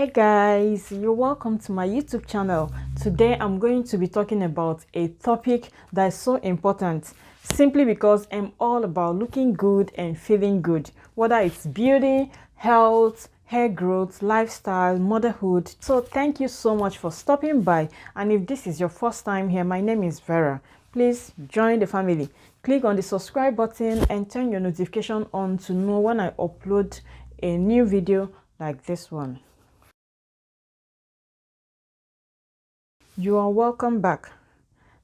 Hey guys, you're welcome to my YouTube channel. Today I'm going to be talking about a topic that is so important simply because I'm all about looking good and feeling good, whether it's beauty, health, hair growth, lifestyle, motherhood. So thank you so much for stopping by, and if this is your first time here, my name is Vera. Please join the family. Click on the subscribe button and turn your notification on to know when I upload a new video like this one. You are welcome back.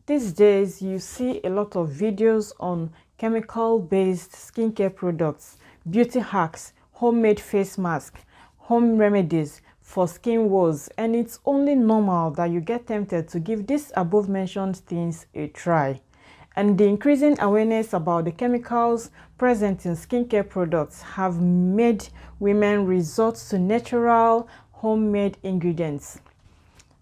These days you see a lot of videos on chemical-based skincare products, beauty hacks, homemade face masks, home remedies for skin woes, and it's only normal that you get tempted to give these above mentioned things a try. And the increasing awareness about the chemicals present in skincare products have made women resort to natural homemade ingredients.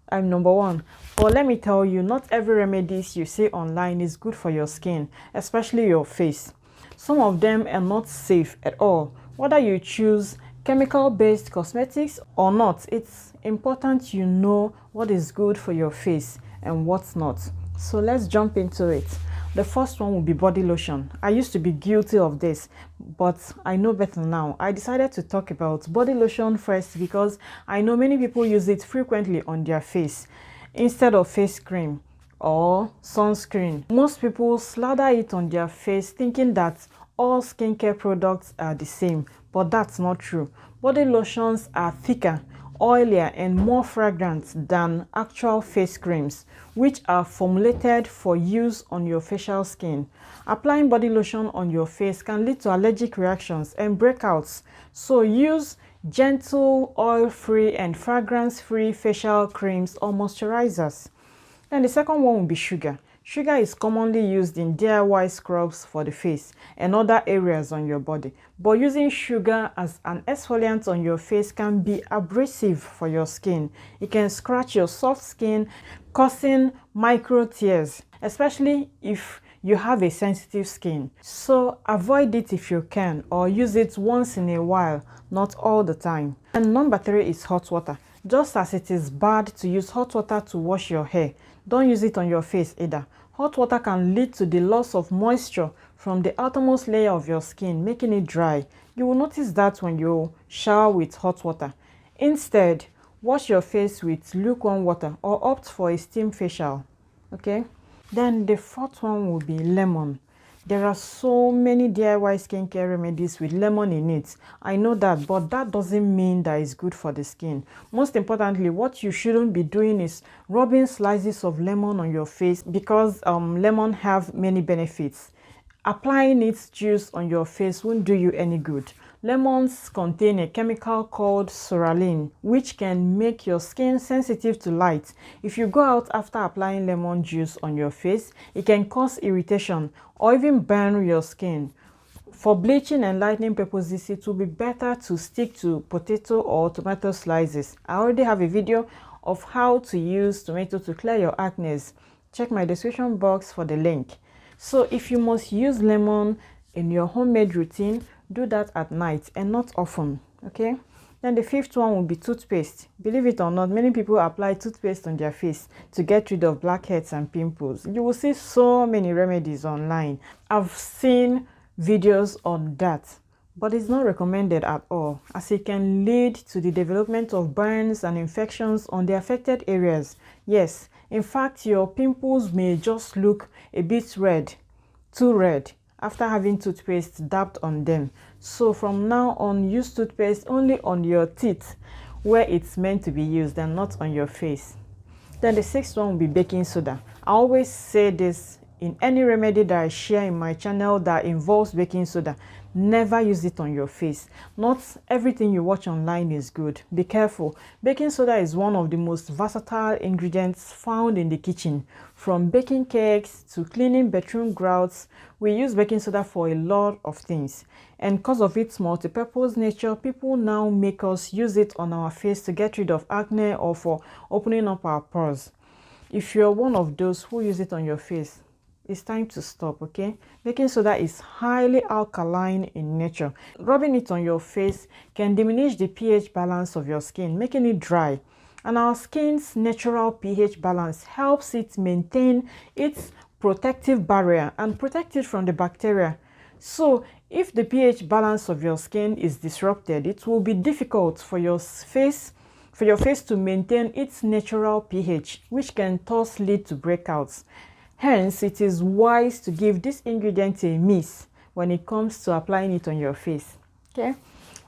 I'm number one. But let me tell you, not every remedies you see online is good for your skin, especially your face. Some of them are not safe at all. Whether you choose chemical-based cosmetics or not, it's important you know what is good for your face and what's not. So let's jump into it. The first one will be body lotion. I used to be guilty of this, but I know better now. I decided to talk about body lotion first because I know many people use it frequently on their face instead of face cream or sunscreen. Most people slather it on their face thinking that all skincare products are the same, but that's not true. Body lotions are thicker, oilier, and more fragrant than actual face creams, which are formulated for use on your facial skin. Applying body lotion on your face can lead to allergic reactions and breakouts, so use gentle, oil-free, and fragrance-free facial creams or moisturizers. Then the second one will be sugar. Sugar is commonly used in DIY scrubs for the face and other areas on your body. But using sugar as an exfoliant on your face can be abrasive for your skin. It can scratch your soft skin, causing micro tears, especially if you have a sensitive skin. So avoid it if you can, or use it once in a while, not all the time. And number three is hot water. Just as it is bad to use hot water to wash your hair, don't use it on your face either. Hot water can lead to the loss of moisture from the outermost layer of your skin, making it dry. You will notice that when you shower with hot water. Instead, wash your face with lukewarm water or opt for a steam facial. Okay? Then the fourth one will be lemon. There are so many DIY skincare remedies with lemon in it. I know that, but that doesn't mean that it's good for the skin. Most importantly, what you shouldn't be doing is rubbing slices of lemon on your face because lemon have many benefits. Applying its juice on your face won't do you any good. Lemons contain a chemical called psoralen, which can make your skin sensitive to light. If you go out after applying lemon juice on your face, it can cause irritation or even burn your skin. For bleaching and lightening purposes, it will be better to stick to potato or tomato slices. I already have a video of how to use tomato to clear your acne. Check my description box for the link. So if you must use lemon in your homemade routine, do that at night and not often. Okay? Then the fifth one will be toothpaste. Believe it or not, many people apply toothpaste on their face to get rid of blackheads and pimples. You will see so many remedies online. I've seen videos on that, but it's not recommended at all, as it can lead to the development of burns and infections on the affected areas. Yes, in fact, your pimples may just look a bit red, too red, after having toothpaste dabbed on them. So from now on, use toothpaste only on your teeth where it's meant to be used and not on your face. Then the sixth one will be baking soda. I always say this in any remedy that I share in my channel that involves baking soda. Never use it on your face. Not everything you watch online is good. Be careful. Baking soda is one of the most versatile ingredients found in the kitchen. From baking cakes to cleaning bedroom grouts, we use baking soda for a lot of things. And because of its multi-purpose nature, people now make us use it on our face to get rid of acne or for opening up our pores. If you're one of those who use it on your face, it's time to stop. Okay, baking soda is highly alkaline in nature. Rubbing it on your face can diminish the pH balance of your skin, making it dry. And our skin's natural pH balance helps it maintain its protective barrier and protect it from the bacteria. So if the pH balance of your skin is disrupted, it will be difficult for your face to maintain its natural pH, which can thus lead to breakouts. Hence, it is wise to give this ingredient a miss when it comes to applying it on your face. Okay,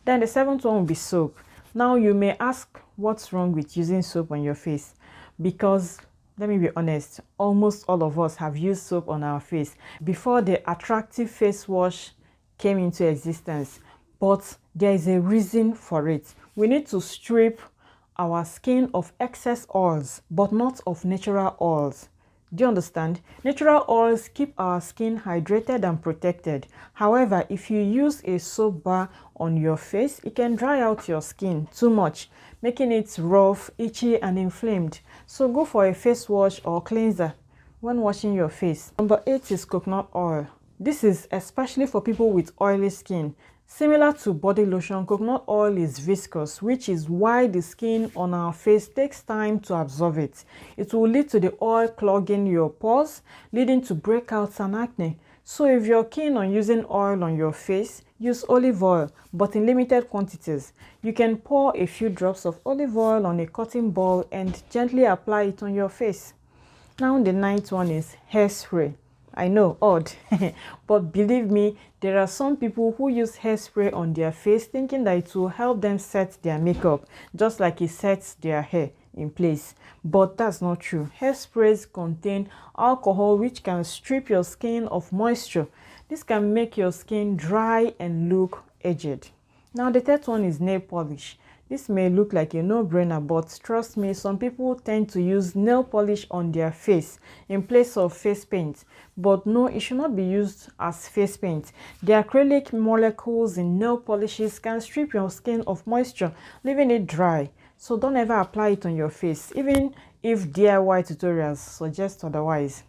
then the seventh one will be soap. Now you may ask, what's wrong with using soap on your face? Because let me be honest, almost all of us have used soap on our face before the attractive face wash came into existence. But there is a reason for it. We need to strip our skin of excess oils, but not of natural oils. Do you understand? Natural oils keep our skin hydrated and protected. However, if you use a soap bar on your face, it can dry out your skin too much, making it rough, itchy, and inflamed. So go for a face wash or cleanser when washing your face. Number 8 is coconut oil. This is especially for people with oily skin. Similar to body lotion, coconut oil is viscous, which is why the skin on our face takes time to absorb it. It will lead to the oil clogging your pores, leading to breakouts and acne. So if you're keen on using oil on your face, use olive oil, but in limited quantities. You can pour a few drops of olive oil on a cotton ball and gently apply it on your face. Now the ninth one is hairspray. I know, odd, but believe me, there are some people who use hairspray on their face thinking that it will help them set their makeup, just like it sets their hair in place. But that's not true. Hairsprays contain alcohol, which can strip your skin of moisture. This can make your skin dry and look aged. Now the third one is nail polish. This may look like a no-brainer, but trust me, some people tend to use nail polish on their face in place of face paint. But no, it should not be used as face paint. The acrylic molecules in nail polishes can strip your skin of moisture, leaving it dry. So don't ever apply it on your face, even if DIY tutorials suggest otherwise.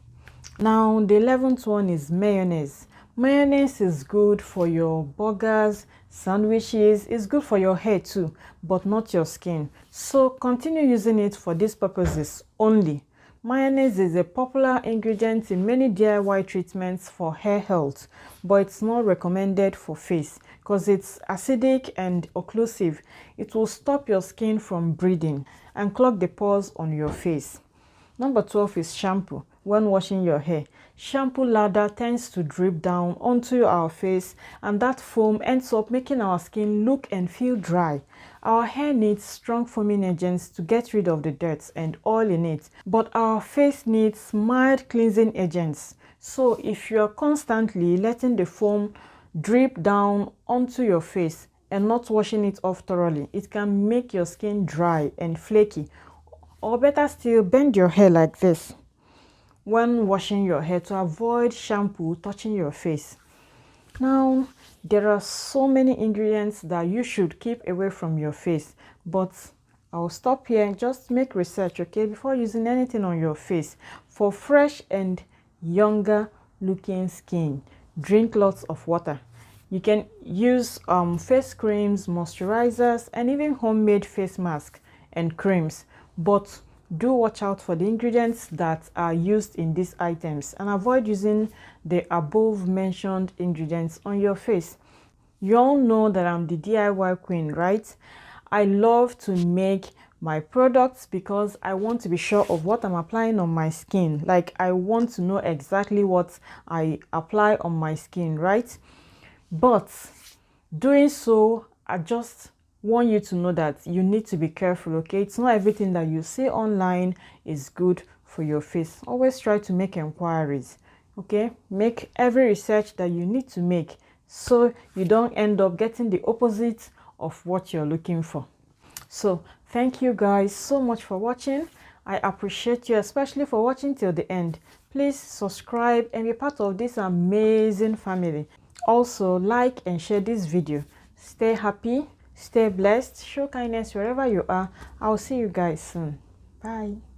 Now the 11th one is mayonnaise. Mayonnaise is good for your burgers, sandwiches. It's good for your hair too, but not your skin. So continue using it for these purposes only. Mayonnaise is a popular ingredient in many DIY treatments for hair health, but it's not recommended for face because it's acidic and occlusive. It will stop your skin from breathing and clog the pores on your face. Number 12 is shampoo. When washing your hair, shampoo lather tends to drip down onto our face, and that foam ends up making our skin look and feel dry. Our hair needs strong foaming agents to get rid of the dirt and oil in it, but our face needs mild cleansing agents. So if you are constantly letting the foam drip down onto your face and not washing it off thoroughly, it can make your skin dry and flaky. Or better still, bend your hair like this when washing your hair to avoid shampoo touching your face. Now, there are so many ingredients that you should keep away from your face, but I'll stop here and just make research, okay, before using anything on your face. For fresh and younger looking skin, drink lots of water. You can use face creams, moisturizers, and even homemade face masks and creams, but do watch out for the ingredients that are used in these items and avoid using the above mentioned ingredients on your face. You all know that I'm the DIY queen, right? I love to make my products because I want to be sure of what I'm applying on my skin. Like, I want to know exactly what I apply on my skin, right? But doing so, I just want you to know that you need to be careful, okay? It's not everything that you see online is good for your face. Always try to make inquiries, okay? Make every research that you need to make so you don't end up getting the opposite of what you're looking for. So thank you guys so much for watching. I appreciate you, especially for watching till the end. Please subscribe and be part of this amazing family. Also, like and share this video. Stay happy, stay blessed, show kindness wherever you are. I'll see you guys soon. Bye.